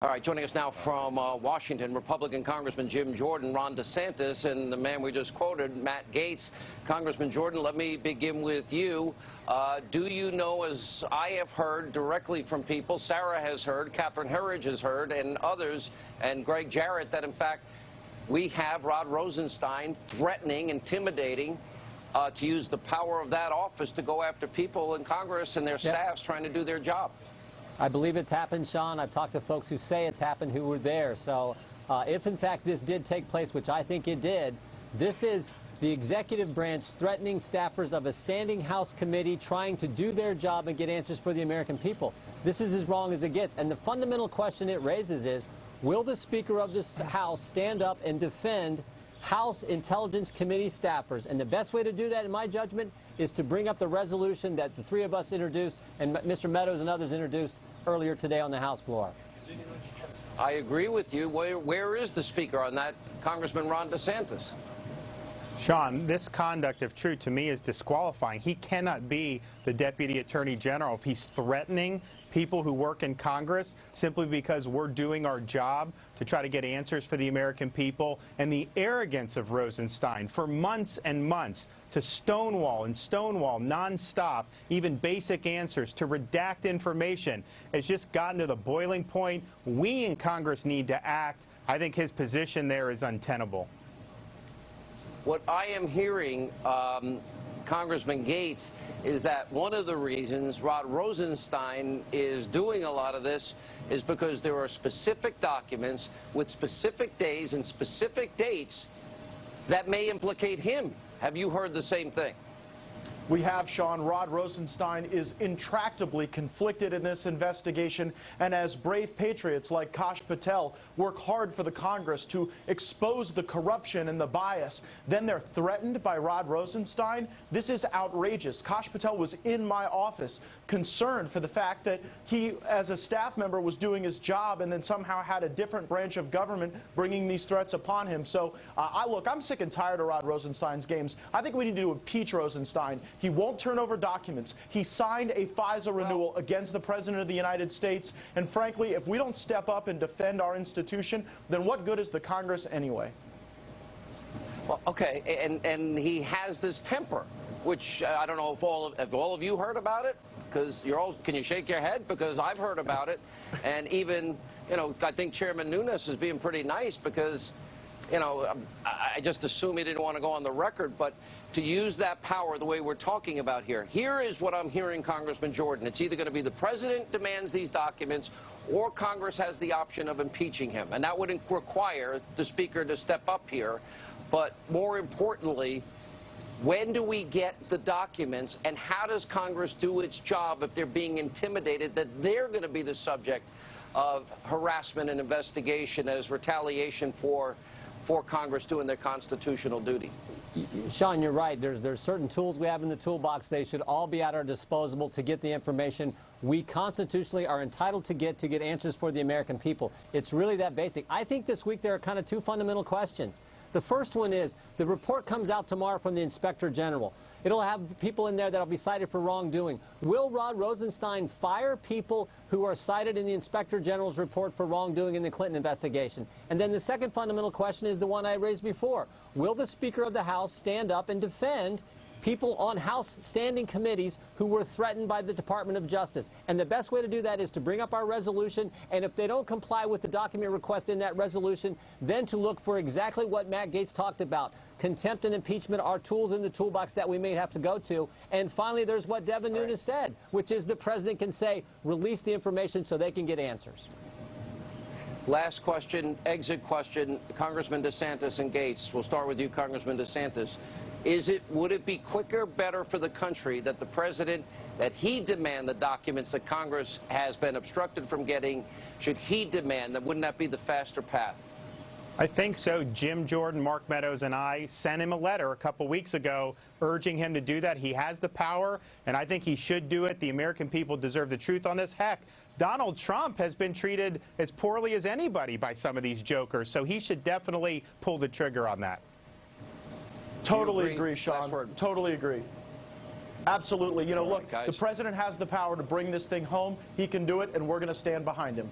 All right, joining us now from Washington, Republican Congressman Jim Jordan, Ron DeSantis, and the man we just quoted, Matt Gaetz. Congressman Jordan, let me begin with you. Do you know, as I have heard directly from people, Sarah has heard, Catherine Herridge has heard, and others, and Greg Jarrett, that in fact we have Rod Rosenstein threatening, intimidating, to use the power of that office to go after people in Congress and their staffs trying to do their job? I believe it's happened, Sean. I've talked to folks who say it's happened who were there. So if, in fact, this did take place, which I think it did, this is the executive branch threatening staffers of a standing House committee trying to do their job and get answers for the American people. This is as wrong as it gets. And the fundamental question it raises is, will the Speaker of this House stand up and defend House Intelligence Committee staffers? And the best way to do that, in my judgment, is to bring up the resolution that the three of us introduced and Mr. Meadows and others introduced earlier today on the House floor. I agree with you. Where is the Speaker on that, Congressman Ron DeSantis? Sean, this conduct, if true to me, is disqualifying. He cannot be the Deputy Attorney General if he's threatening people who work in Congress simply because we're doing our job to try to get answers for the American people. And the arrogance of Rosenstein for months and months to stonewall nonstop, even basic answers, to redact information, has just gotten to the boiling point. We in Congress need to act. I think his position there is untenable. What I am hearing, Congressman Gaetz, is that one of the reasons Rod Rosenstein is doing a lot of this is because there are specific documents with specific days and specific dates that may implicate him. Have you heard the same thing? We have, Sean. Rod Rosenstein is intractably conflicted in this investigation, and as brave patriots like Kash Patel work hard for the Congress to expose the corruption and the bias, then they're threatened by Rod Rosenstein. This is outrageous. Kash Patel was in my office concerned for the fact that he, as a staff member, was doing his job and then somehow had a different branch of government bringing these threats upon him. So, I'm sick and tired of Rod Rosenstein's games. I think we need to impeach Rosenstein. He won't turn over documents. He signed a FISA renewal against the President of the United States. And frankly, if we don't step up and defend our institution, then what good is the Congress anyway? Well, okay, and he has this temper, which I don't know if all of you heard about it, because can you shake your head? Because I've heard about it, and even, I think Chairman Nunes is being pretty nice because, I just assume he didn't want to go on the record, but to use that power the way we're talking about here. Here is what I'm hearing, Congressman Jordan. It's either going to be the President demands these documents or Congress has the option of impeaching him. And that would require the Speaker to step up here. But more importantly, when do we get the documents, and how does Congress do its job if they're being intimidated that they're going to be the subject of harassment and investigation as retaliation for Congress doing their constitutional duty? Sean, you're right. There's certain tools we have in the toolbox. They should all be at our disposal to get the information we constitutionally are entitled to get answers for the American people. It's really that basic. I think this week there are kind of two fundamental questions. The first one is the report comes out tomorrow from the Inspector General. It'll have people in there that will be cited for wrongdoing. Will Rod Rosenstein fire people who are cited in the Inspector General's report for wrongdoing in the Clinton investigation? And then the second fundamental question is the one I raised before. Will the Speaker of the House stand up and defend people on House standing committees who were threatened by the Department of Justice? And the best way to do that is to bring up our resolution, and if they don't comply with the document request in that resolution, then to look for exactly what Matt Gaetz talked about. Contempt and impeachment are tools in the toolbox that we may have to go to. And finally, there's what Devin Nunes said, which is the President can say, release the information so they can get answers. Last question, exit question, Congressman DeSantis and Gaetz. We'll start with you, Congressman DeSantis. Would it be quicker, better for the country that the President, that he demand the documents that Congress has been obstructed from getting? Should he demand that? Wouldn't that be the faster path? I think so. Jim Jordan, Mark Meadows, and I sent him a letter a couple weeks ago urging him to do that. He has the power, and I think he should do it. The American people deserve the truth on this. Heck, Donald Trump has been treated as poorly as anybody by some of these jokers, so he should definitely pull the trigger on that. Totally agree, Sean. Totally agree. Absolutely. Look, the President has the power to bring this thing home. He can do it, and we're going to stand behind him.